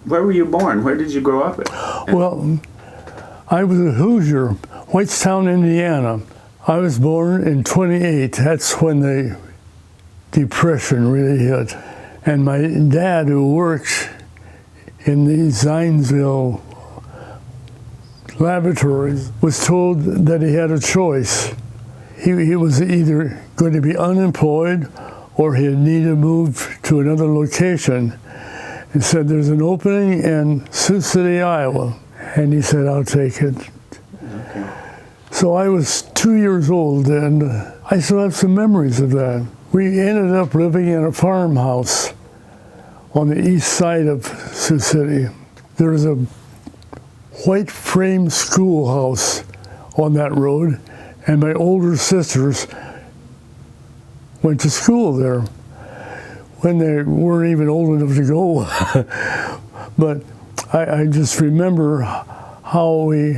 Where were you born? Where did you grow up at? Well, I was a Hoosier, Whitestown, Indiana. I was born in 28. That's when the Depression really hit. And my dad, who worked in the Zionsville laboratories, was told that he had a choice. He was either going to be unemployed or he'd need to move to another location. He said, there's an opening in Sioux City, Iowa. And he said, I'll take it. Okay. So I was 2 years old, and I still have some memories of that. We ended up living in a farmhouse on the east side of Sioux City. There was a white frame schoolhouse on that road, and my older sisters went to school there when they weren't even old enough to go. But I just remember how we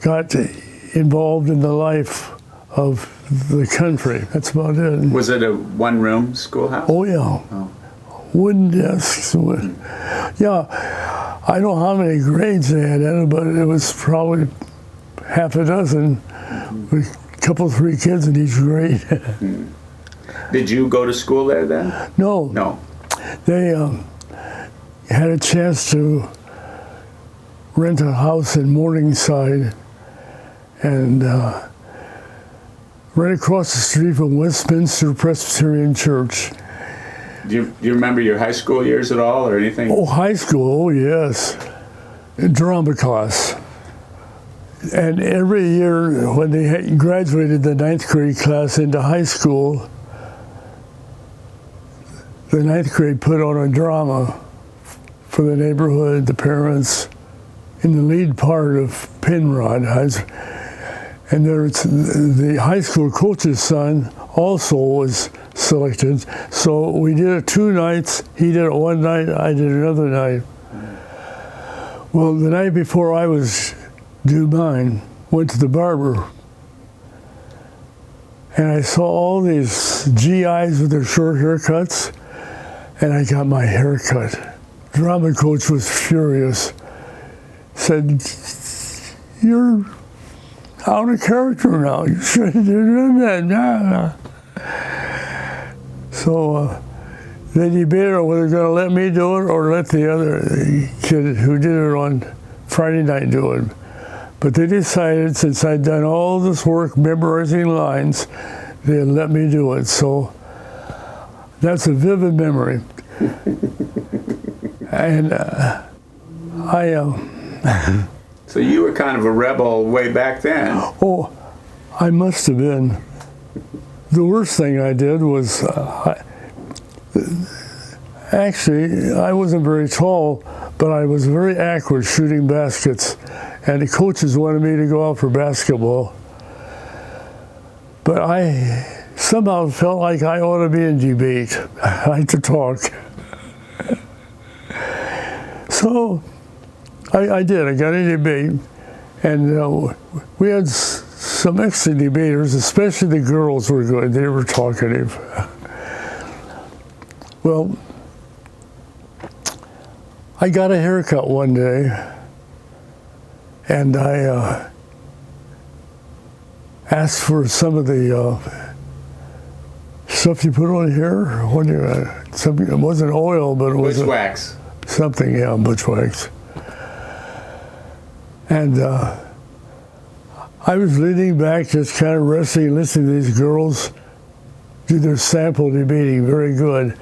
got involved in the life of the country. That's about it. Was it a one-room schoolhouse? Oh, yeah. Oh. Wooden desks. Yeah, I don't know how many grades they had in it, but it was probably half a dozen, with a couple, 3 kids in each grade. Did you go to school there then? No. No. They had a chance to rent a house in Morningside, and right across the street from Westminster Presbyterian Church. Do you remember your high school years at all, or anything? Oh, high school, oh yes. Drama class. And every year when they graduated the 9th grade class into high school, the 9th grade put on a drama for the neighborhood, the parents, in the lead part of Penrod. And there's the high school coach's son also was selected. So we did it 2 nights. He did it one night, I did another night. Well, the night before I was due mine, went to the barber. And I saw all these GIs with their short haircuts, and I got my hair cut. Drama coach was furious. Said, you're out of character now. You shouldn't have done that. So they debated on whether they're going to let me do it or let the other kid who did it on Friday night do it. But they decided, since I'd done all this work memorizing lines, they'd let me do it. So that's a vivid memory. And So you were kind of a rebel way back then. Oh, I must have been. The worst thing I did was, actually, I wasn't very tall, but I was very accurate shooting baskets. And the coaches wanted me to go out for basketball. But I somehow felt like I ought to be in debate. I like to talk. So I did. I got in debate. And we had some excellent debaters, especially the girls were good. They were talkative. Well, I got a haircut one day. And I asked for some of the stuff you put on here. Something, it wasn't oil, but it was wax. Something, yeah, butch wax. And I was leaning back, just kind of resting, listening to these girls do their sample debating very good.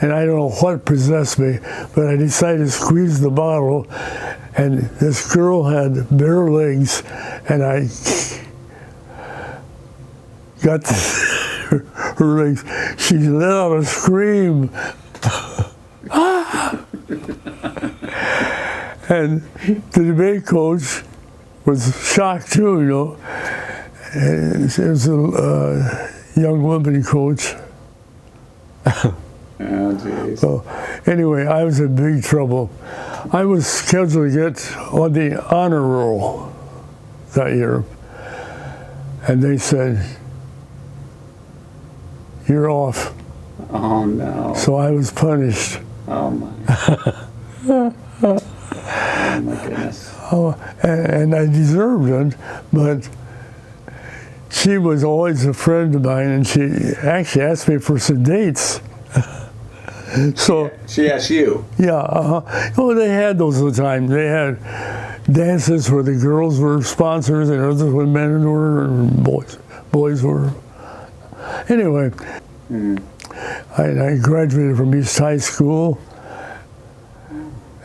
And I don't know what possessed me, but I decided to squeeze the bottle. And this girl had bare legs, and I got her legs. She let out a scream. Ah! And the debate coach was shocked too, you know. And it was a young woman coach. Oh, geez. So anyway, I was in big trouble. I was scheduled to get on the honor roll that year. And they said, you're off. Oh, no. So I was punished. Oh, my. Oh my goodness. And I deserved it, but she was always a friend of mine, and she actually asked me for some dates. So She asked you. yeah, oh, they had those at the time. They had dances where the girls were sponsors and others where men were and boys were. Anyway, I graduated from East High School,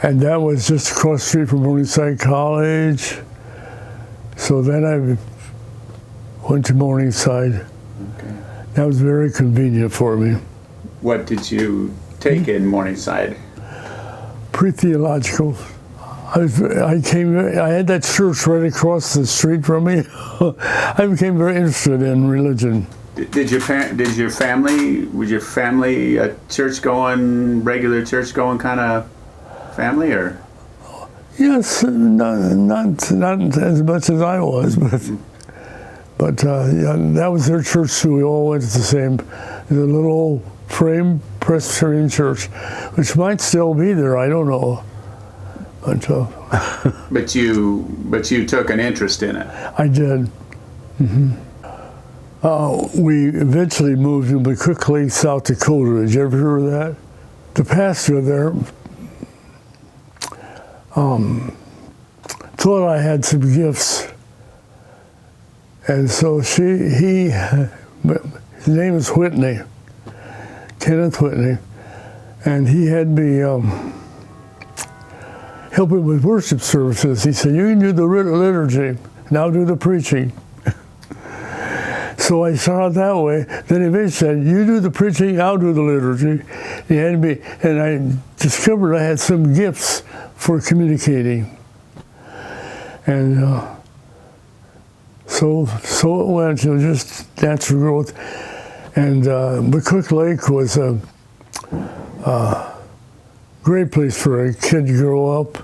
and that was just across the street from Morningside College. So then I went to Morningside. Okay. That was very convenient for me. What did you take in Morningside? Pre-theological. I had that church right across the street from me. I became very interested in religion. Was your family a church-going, regular church-going kind of family, or? Yes, not as much as I was, but yeah, that was their church too. We all went to the little old frame Presbyterian church, which might still be there. I don't know. But you took an interest in it. I did. Mm-hmm. We eventually moved to McCook, South Dakota. Did you ever hear of that? The pastor there thought I had some gifts, and so his name is Whitney, Kenneth Whitney, and he had me help him with worship services. He said, "You can do the liturgy, and I'll do the preaching." So I started that way. Then eventually said, "You do the preaching, I'll do the liturgy." He had me, and I discovered I had some gifts for communicating. And so it went, just natural growth. And McCook Lake was a great place for a kid to grow up.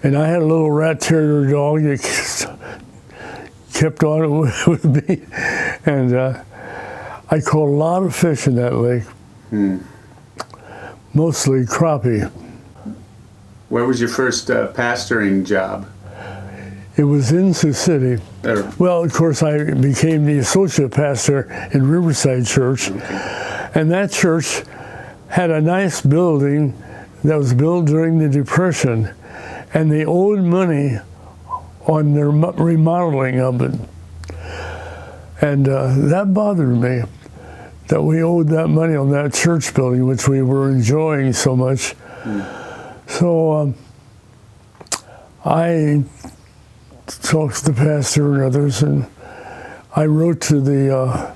And I had a little rat terrier dog that kept on it with me. And I caught a lot of fish in that lake, mostly crappie. Where was your first pastoring job? It was in Sioux City. Well, of course, I became the associate pastor in Riverside Church. Okay. And that church had a nice building that was built during the Depression. And they owed money on their remodeling of it. And that bothered me, that we owed that money on that church building, which we were enjoying so much. So I talked to the pastor and others, and I wrote to the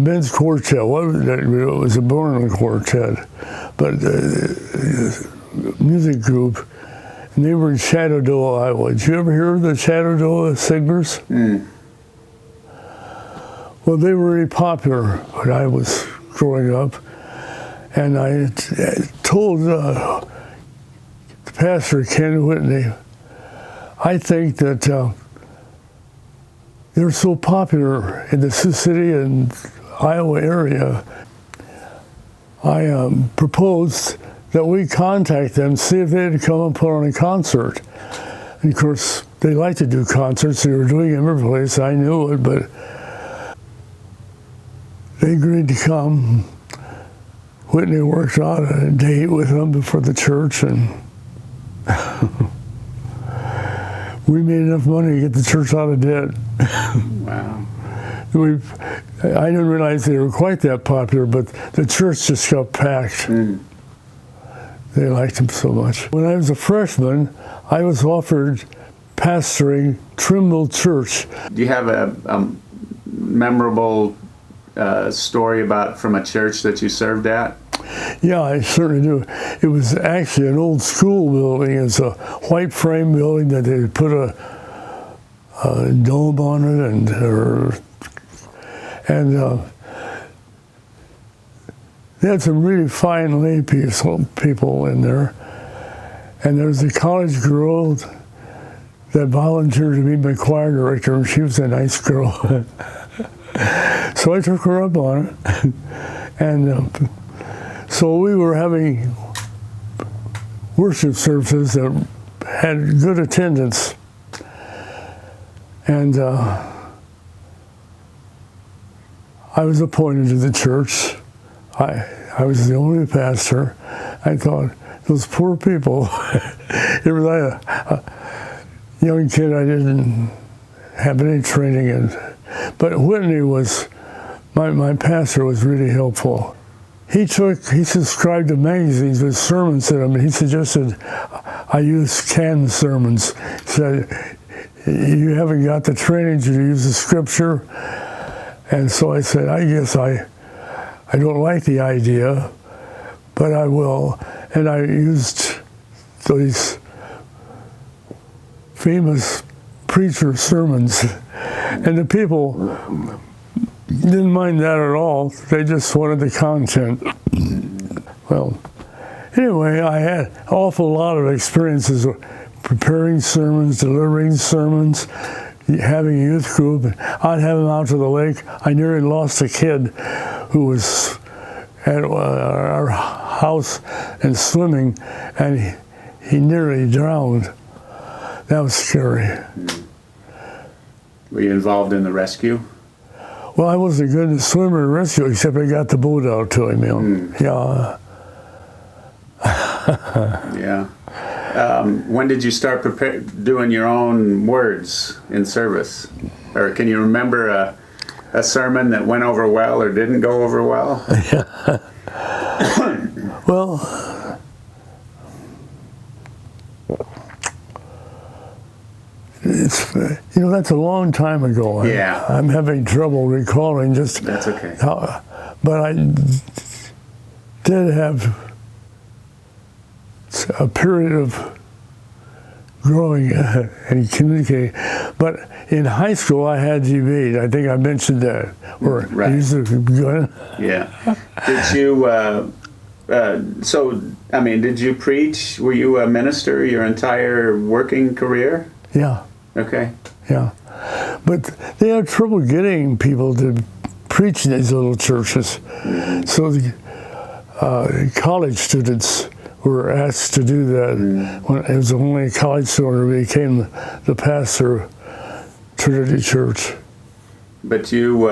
men's quartet. It was a Borland quartet, but music group, and they were in Shenandoah, Iowa. Did you ever hear of the Shenandoah Singers? Well, they were very popular when I was growing up, and I told the pastor, Ken Whitney, I think that they're so popular in the Sioux City and Iowa area. I proposed that we contact them, see if they'd come and put on a concert. And of course, they like to do concerts. They were doing them every place. I knew it, but they agreed to come. Whitney worked out a date with them before the church, and we made enough money to get the church out of debt. Wow. I didn't realize they were quite that popular, but the church just got packed. They liked him so much. When I was a freshman, I was offered pastoring Trimble Church. Do you have a memorable story from a church that you served at? Yeah, I certainly do. It was actually an old school building. It's a white frame building that they put a dome on it, and they had some really fine lay people in there. And there was a college girl that volunteered to be my choir director, and she was a nice girl. So I took her up on it. And so we were having worship services that had good attendance. And I was appointed to the church. I was the only pastor. I thought, those poor people. It was like a young kid I didn't have any training in. But Whitney was, my pastor was really helpful. He subscribed to magazines with sermons in them, and he suggested I use canned sermons. He said, you haven't got the training to use the scripture. And so I said, I guess I don't like the idea, but I will. And I used these famous preacher sermons. And the people didn't mind that at all. They just wanted the content. Well, anyway, I had an awful lot of experiences preparing sermons, delivering sermons, having a youth group. I'd have them out to the lake. I nearly lost a kid who was at our house and swimming, and he nearly drowned. That was scary. Were you involved in the rescue? Well, I wasn't good at swimmer and rescue, except I got the boat out to him. Yeah. Yeah. When did you start doing your own words in service? Or can you remember a sermon that went over well or didn't go over well? Well, it's, that's a long time ago. Yeah. I'm having trouble recalling just. That's okay. But I did have a period of growing and communicating. But in high school, I had debate. I think I mentioned that. Where right. I used to go. Yeah. Did you? Did you preach? Were you a minister your entire working career? Yeah. Okay. Yeah. But they had trouble getting people to preach in these little churches. Mm-hmm. So the college students were asked to do that. When it was only a college student who became the pastor of Trinity Church. But you've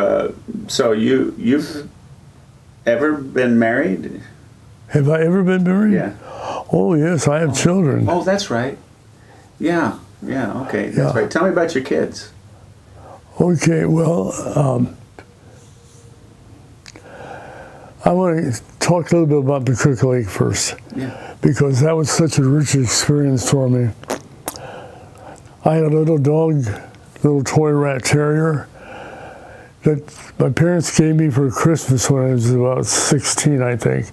ever been married? Have I ever been married? Yeah. Oh, yes, I have children. Oh, that's right. Yeah, okay, that's right. Tell me about your kids. Okay, well, I want to talk a little bit about the Creek Lake first. Yeah. Because that was such a rich experience for me. I had a little dog, little toy rat terrier, that my parents gave me for Christmas when I was about 16, I think.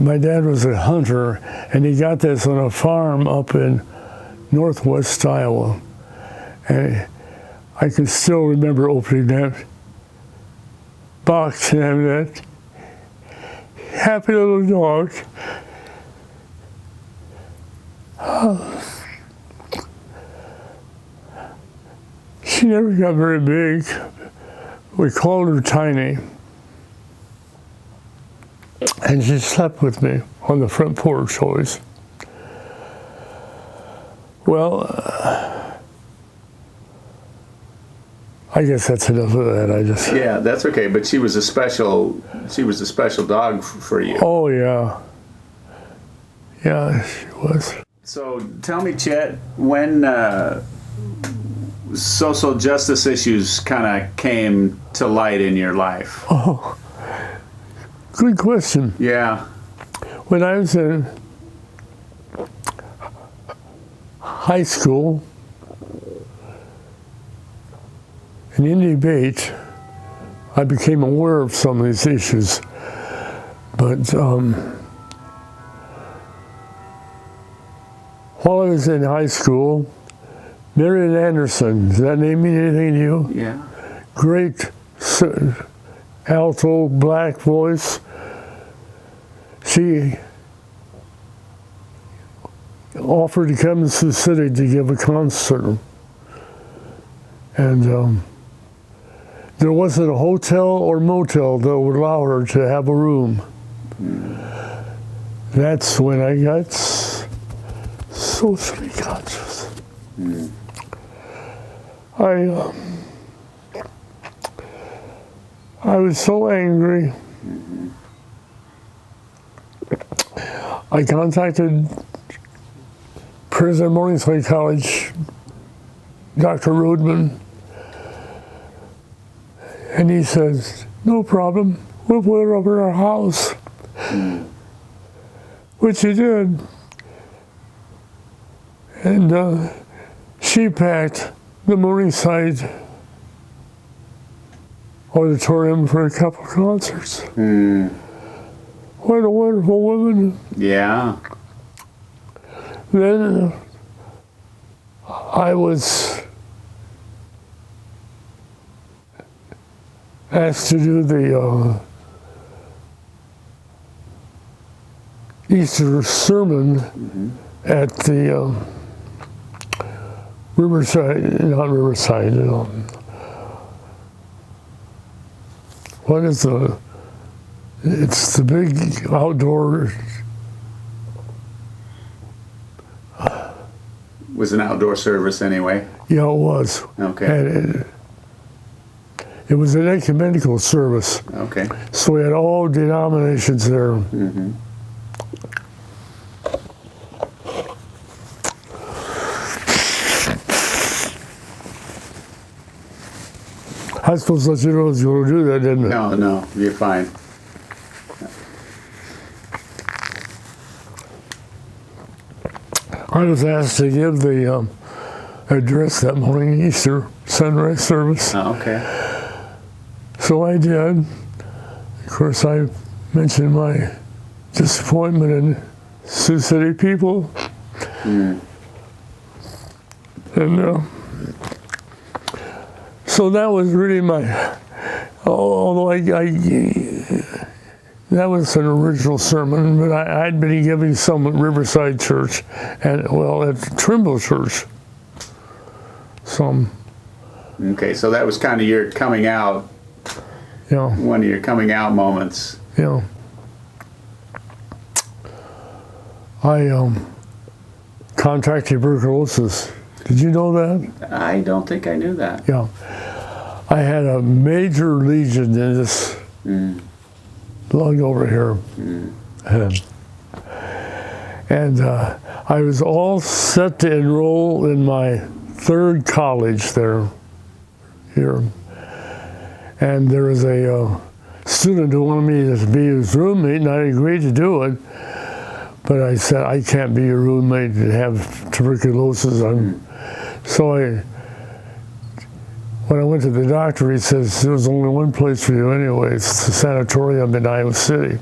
My dad was a hunter, and he got this on a farm up in northwest Iowa. And I can still remember opening that box and having that happy little dog. She never got very big. We called her Tiny. And she slept with me on the front porch always. Well, I guess that's enough of that. Yeah, that's okay. But she was a special dog for you. Oh yeah. Yeah, she was. So tell me, Chet, when social justice issues kind of came to light in your life? Oh, good question. Yeah. When I was in high school, and in debate, I became aware of some of these issues. But while I was in high school, Marian Anderson, does that name mean anything to you? Yeah. Great alto black voice. She offered to come to the city to give a concert. And there wasn't a hotel or motel that would allow her to have a room. That's when I got socially conscious. I was so angry. I contacted President Morningside College, Dr. Rudman, and he says, no problem, we'll put it over our house. Which he did. And she packed the Morningside Auditorium for a couple concerts. What a wonderful woman. Yeah. Then I was asked to do the Easter sermon at the Riverside, not Riverside, what is it's the big outdoor. Was an outdoor service anyway? Yeah, it was. Okay. And it was an ecumenical service. Okay. So we had all denominations there. I suppose let you know I was going to do that, didn't I? No, you're fine. I was asked to give the address that morning, Easter sunrise service. Oh, okay. So I did. Of course, I mentioned my disappointment in Sioux City people. And so that was really although that was an original sermon, but I'd been giving some at Riverside Church and, at Trimble Church. Some. Okay, so that was kind of your coming out, one of your coming out moments. Yeah. I contracted tuberculosis. Did you know that? I don't think I knew that. Yeah. I had a major lesion in this lung over here. And I was all set to enroll in my third college here. And there was a student who wanted me to be his roommate, and I agreed to do it. But I said, I can't be your roommate and have tuberculosis. So when I went to the doctor, he says, there's only one place for you anyway. It's the sanatorium in Iowa City.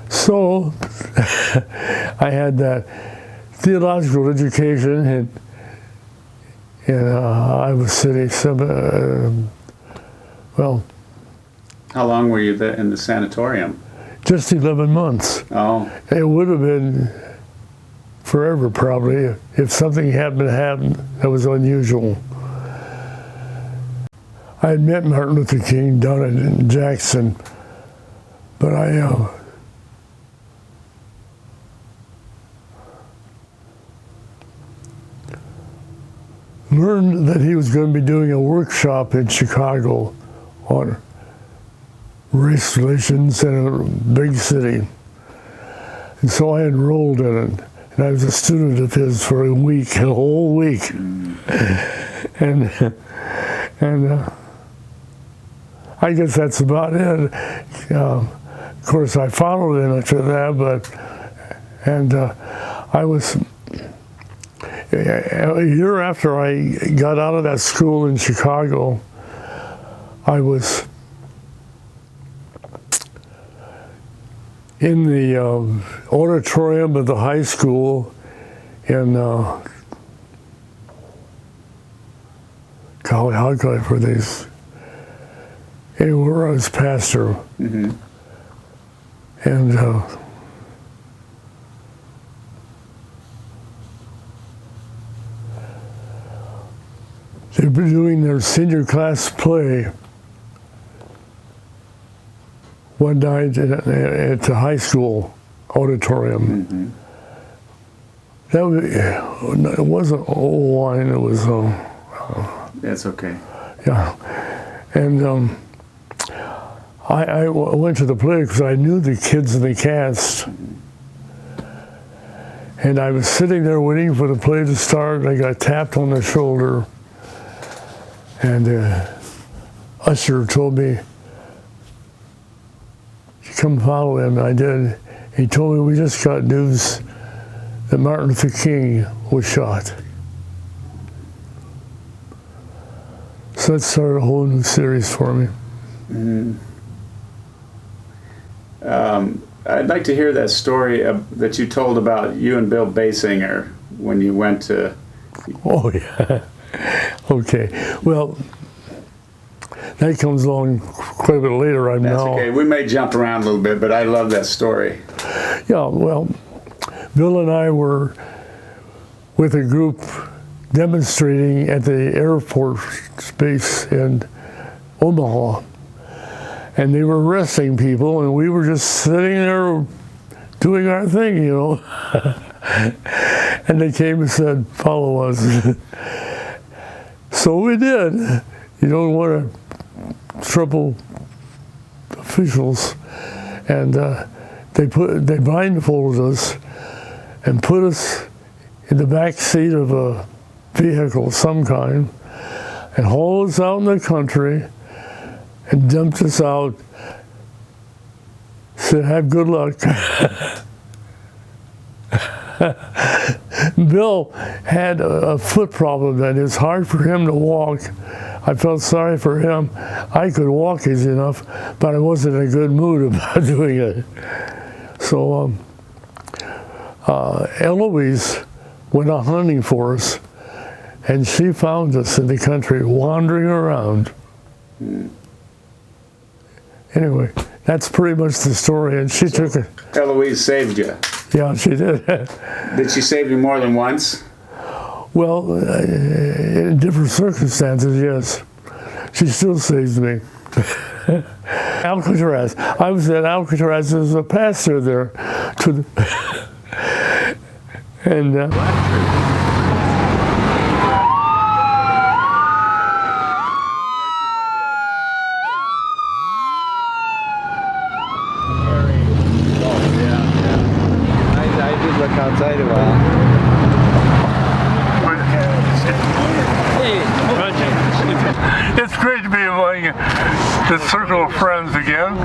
So I had that theological education in Iowa City. How long were you there in the sanatorium? Just 11 months. Oh. It would have been forever, probably, if something happened to happen that was unusual. I had met Martin Luther King down in Jackson, but I learned that he was going to be doing a workshop in Chicago on race relations in a big city. And so I enrolled in it. And I was a student of his for a whole week. And I guess that's about it. Of course, I followed him after that, I was, a year after I got out of that school in Chicago, I was in the auditorium of the high school in, golly, how could I put these? Anywhere I was pastor. And They were doing their senior class play one night at the high school auditorium. Mm-hmm. It wasn't old wine, it was, That's okay. yeah. And I went to the play because I knew the kids in the cast. And I was sitting there waiting for the play to start, and I got tapped on the shoulder. And usher told me, come follow him. I did. He told me, we just got news that Martin Luther King was shot. So that started a whole new series for me. Mm. I'd like to hear that story that you told about you and Bill Basinger when you went to... Oh, yeah. Okay. Well, that comes along quite a bit later. That's okay. We may jump around a little bit, but I love that story. Yeah, well, Bill and I were with a group demonstrating at the Air Force Base in Omaha. And they were arresting people, and we were just sitting there doing our thing, you know. And they came and said, follow us. So we did. You don't want to trouble officials. And they blindfolded us and put us in the back seat of a vehicle of some kind and hauled us out in the country and dumped us out, said, have good luck. Bill had a foot problem that it's hard for him to walk. I felt sorry for him. I could walk easy enough, but I wasn't in a good mood about doing it. So Eloise went out hunting for us, and she found us in the country wandering around. Anyway, that's pretty much the story, and she took it. Eloise saved you. Yeah, she did. Did she save you more than once? Well, in different circumstances, yes. She still saves me. Alcatraz. I was at Alcatraz as a pastor there. And outside a while. It's great to be among the circle of friends again.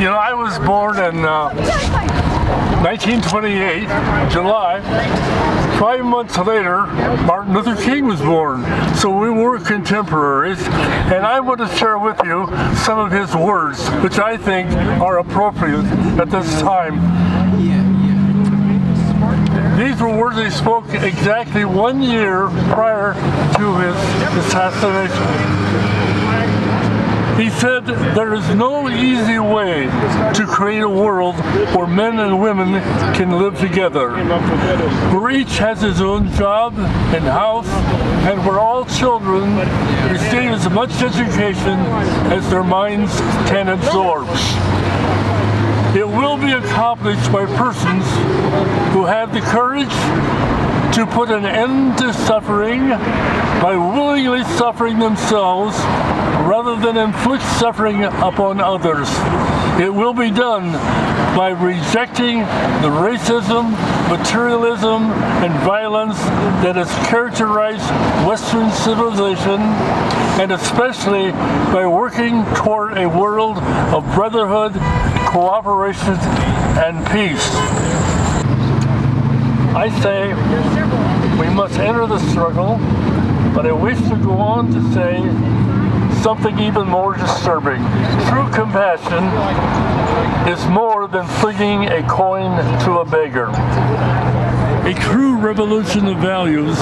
You know, I was born in 1928, July. 5 months later, Martin Luther King was born. So we were contemporaries, and I want to share with you some of his words, which I think are appropriate at this time. These were words he spoke exactly 1 year prior to his assassination. He said, there is no easy way to create a world where men and women can live together, where each has his own job and house, and where all children receive as much education as their minds can absorb. It will be accomplished by persons who have the courage to put an end to suffering by willingly suffering themselves rather than inflict suffering upon others. It will be done by rejecting the racism, materialism, and violence that has characterized Western civilization, and especially by working toward a world of brotherhood, cooperation, and peace. I say we must enter the struggle, but I wish to go on to say something even more disturbing. True compassion is more than flinging a coin to a beggar. A true revolution of values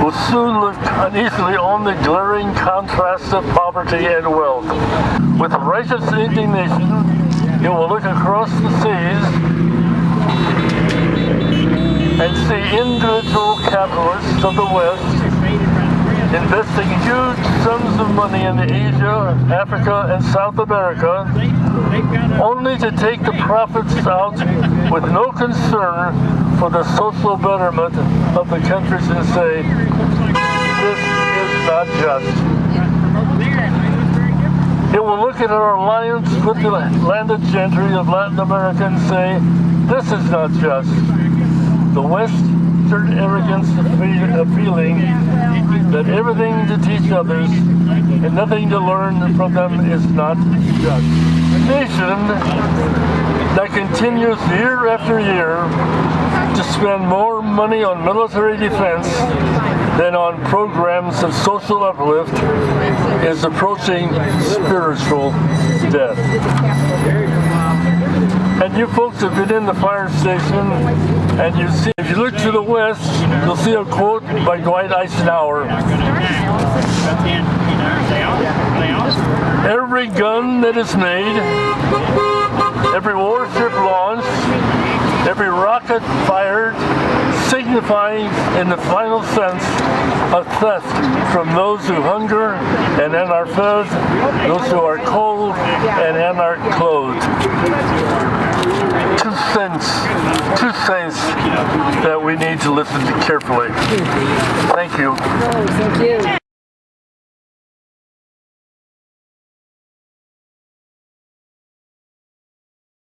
will soon look uneasily on the glaring contrast of poverty and wealth. With righteous indignation, it will look across the seas and see individual capitalists of the West investing huge sums of money in Asia, Africa, and South America, only to take the profits out with no concern for the social betterment of the countries and say, this is not just. It will look at our alliance with the landed gentry of Latin America and say, this is not just. The Western arrogance of feeling that everything to teach others and nothing to learn from them is not just. A nation that continues year after year to spend more money on military defense than on programs of social uplift is approaching spiritual death. And you folks have been in the fire station, and you see, if you look to the west, you'll see a quote by Dwight Eisenhower. Every gun that is made, every warship launched, every rocket fired, signifying in the final sense a theft from those who hunger and then are fed, those who are cold and then are clothed. Two things that we need to listen to carefully. Thank you. Thank you.